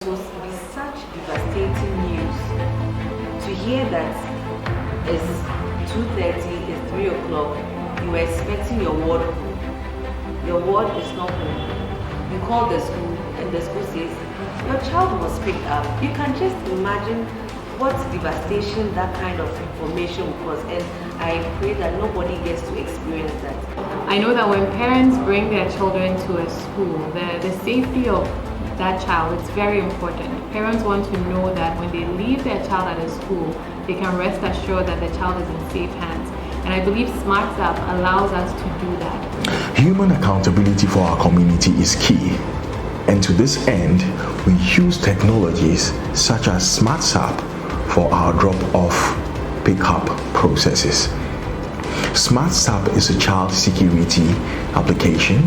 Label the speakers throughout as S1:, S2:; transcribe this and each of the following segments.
S1: It was be such devastating news to hear that it's 2:30, it's 3 o'clock, you were expecting your ward home. Your ward is not home. You call the school and the school says, your child was picked up. You can just imagine what devastation that kind of information will cause, and I pray that nobody gets to experience that.
S2: I know that when parents bring their children to a school, the safety of that child is very important. Parents want to know that when they leave their child at a school, they can rest assured that the child is in safe hands. And I believe SmartSapp allows us to do that.
S3: Human accountability for our community is key. And to this end, we use technologies such as SmartSapp for our drop-off pickup processes. SmartSapp is a child security application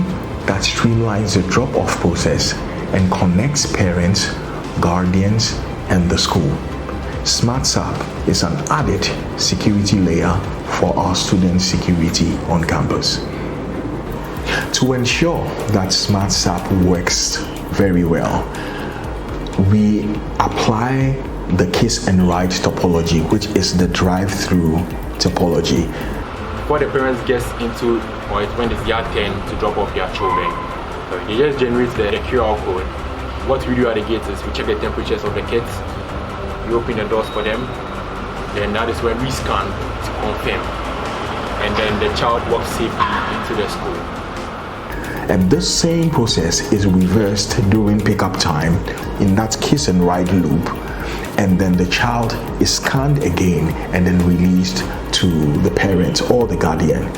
S3: that streamlines the drop-off process and connects parents, guardians, and the school. SmartSapp is an added security layer for our student security on campus. To ensure that SmartSapp works very well, we apply the kiss and ride topology, which is the drive-through topology.
S4: Before the parents get into, or it's when it's their turn to drop off their children, they just generate the QR code. What we do at the gate is we check the temperatures of the kids, we open the doors for them, then that is when we scan to confirm, and then the child walks safely into the school.
S3: And this same process is reversed during pickup time in that kiss and ride loop, and then the child is scanned again and then released to the parent or the guardian.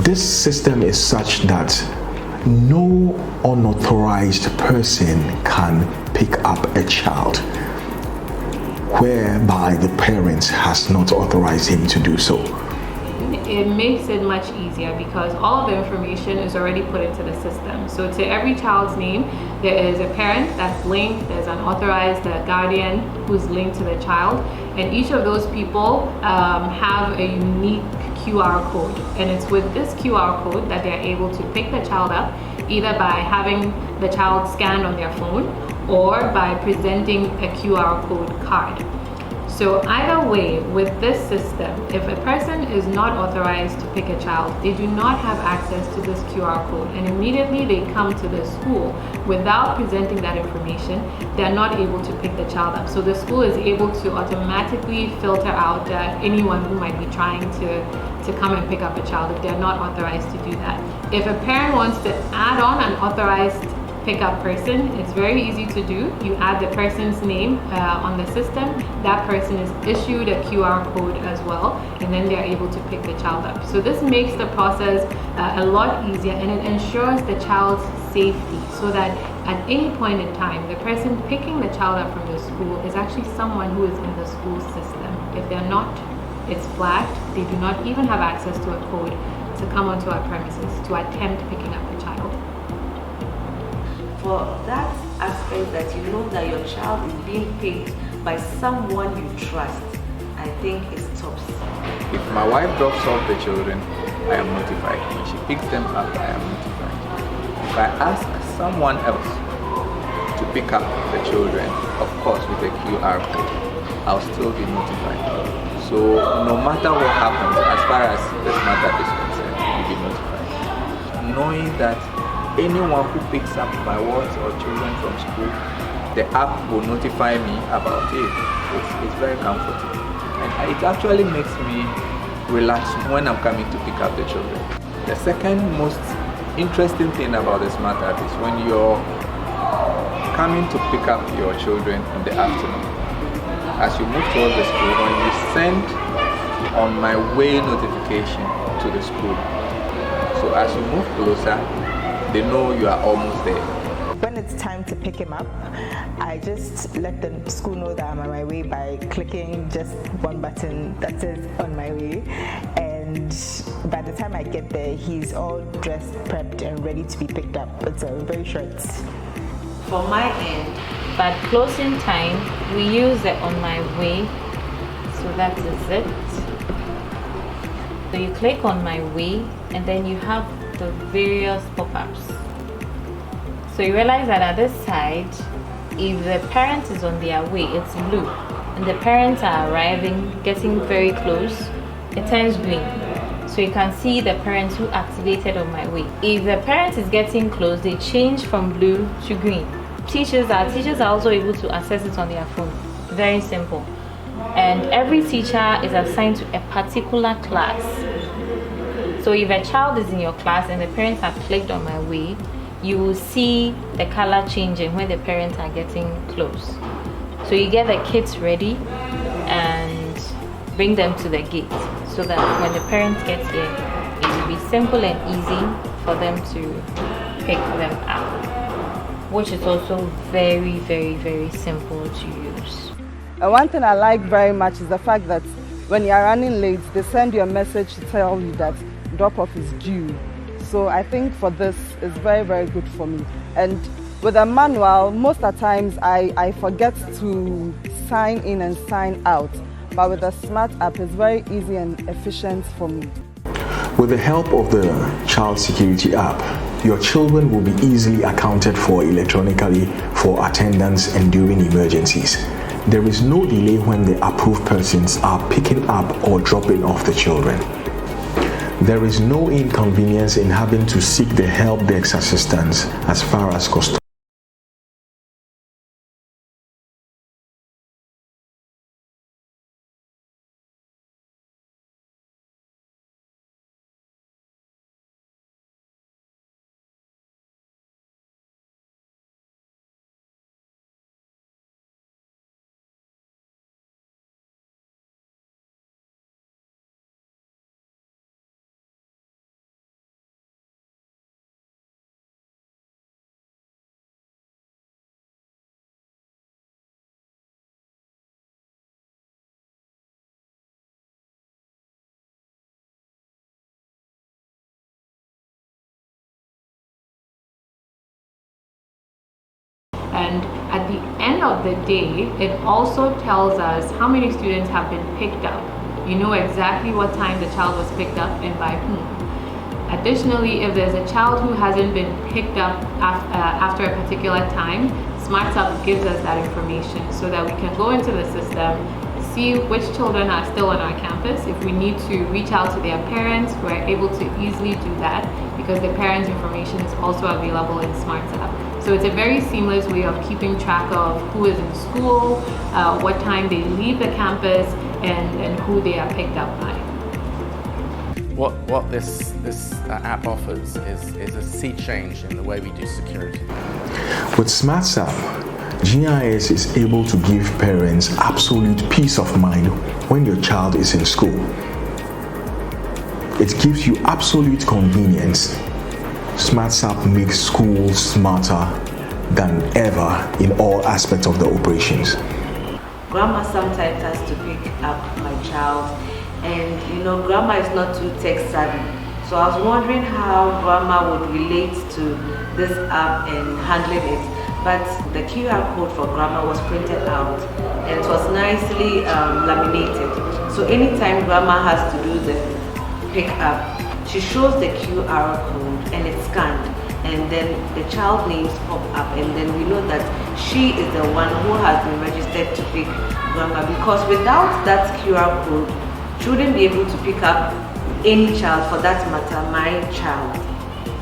S3: This system is such that no unauthorized person can pick up a child whereby the parent has not authorized him to do so.
S2: It makes it much easier because all of the information is already put into the system. So to every child's name, there is a parent that's linked, there's an authorized guardian who's linked to the child, and each of those people have a unique QR code, and it's with this QR code that they're able to pick the child up, either by having the child scanned on their phone or by presenting a QR code card. So either way, with this system, if a person is not authorized to pick a child, they do not have access to this QR code, and immediately they come to the school without presenting that information, they're not able to pick the child up. So the school is able to automatically filter out anyone who might be trying to come and pick up a child if they're not authorized to do that. If a parent wants to add on an authorized pickup person, it's very easy to do. You add the person's name on the system, that person is issued a QR code as well, and then they're able to pick the child up. So this makes the process a lot easier, and it ensures the child's safety, so that at any point in time, the person picking the child up from the school is actually someone who is in the school system. If they're not, it's flagged. They do not even have access to a code to come onto our premises to attempt picking up the child.
S1: For that aspect that you know that your child is being picked by someone you trust, I think it's tops.
S5: If my wife drops off the children, I am notified. When she picks them up, I am notified. If I ask someone else to pick up the children, of course with a QR code, I'll still be notified. So no matter what happens, as far as this matter is concerned, you'll be notified. Knowing that anyone who picks up my wards or children from school, the app will notify me about it. It's very comforting. And it actually makes me relax when I'm coming to pick up the children. The second most interesting thing about the Smart app is when you're coming to pick up your children in the afternoon. As you move towards the school, when you send on my way notification to the school, so as you move closer, they know you are almost there.
S6: When it's time to pick him up, I just let the school know that I'm on my way by clicking just one button that says on my way. And by the time I get there, he's all dressed, prepped, and ready to be picked up. It's a very short.
S1: For my end,
S7: but closing time, we use the on my way, so that is it. So you click on my way, and then you have the various pop-ups. So you realize that at this side, if the parent is on their way, it's blue, and the parents are arriving, getting very close, it turns green. So you can see the parents who activated on my way. If the parent is getting close, they change from blue to green. Teachers are also able to access it on their phone. Very simple. And every teacher is assigned to a particular class. So if a child is in your class and the parents have clicked on my way, you will see the color changing when the parents are getting close. So you get the kids ready and bring them to the gate so that when the parents get here, it will be simple and easy for them to pick them up, which is also very, very, very simple to use.
S8: One thing I like very much is the fact that when you are running late, they send you a message to tell you that drop-off is due. So I think for this, it's very, very good for me. And with a manual, most of the times I forget to sign in and sign out. But with the SmartSapp, it's very easy and efficient for me.
S3: With the help of the Child Security app, your children will be easily accounted for electronically for attendance and during emergencies. There is no delay when the approved persons are picking up or dropping off the children. There is no inconvenience in having to seek the help desk assistance as far as cost.
S2: And at the end of the day, it also tells us how many students have been picked up. You know exactly what time the child was picked up and by whom. Additionally, if there's a child who hasn't been picked up after a particular time, SmartSapp gives us that information so that we can go into the system, see which children are still on our campus. If we need to reach out to their parents, we're able to easily do that because the parents' information is also available in SmartSapp. So it's a very seamless way of keeping track of who is in school, what time they leave the campus, and who they are picked up by.
S9: What this app offers is a sea change in the way we do security.
S3: With SmartSapp, GIS is able to give parents absolute peace of mind when your child is in school. It gives you absolute convenience. SmartSapp makes school smarter than ever in all aspects of the operations.
S1: Grandma sometimes has to pick up my child, and grandma is not too tech savvy. So I was wondering how grandma would relate to this app and handling it. But the QR code for grandma was printed out and it was nicely laminated. So anytime grandma has to do the pick up, she shows the QR code and it's scanned, and then the child names pop up, and then we know that she is the one who has been registered to pick grandma, because without that QR code, she wouldn't be able to pick up any child, for that matter, my child.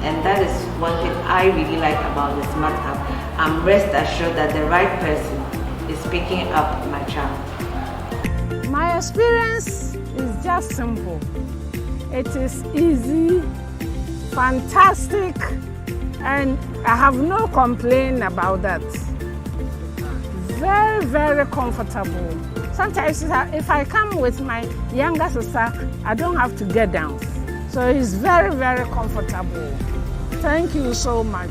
S1: And that is one thing I really like about the SmartSapp. I'm rest assured that the right person is picking up my child.
S10: My experience is just simple. It is easy, fantastic, and I have no complaint about that. Very, very comfortable. Sometimes if I come with my younger sister, I don't have to get down. So it's very, very comfortable. Thank you so much.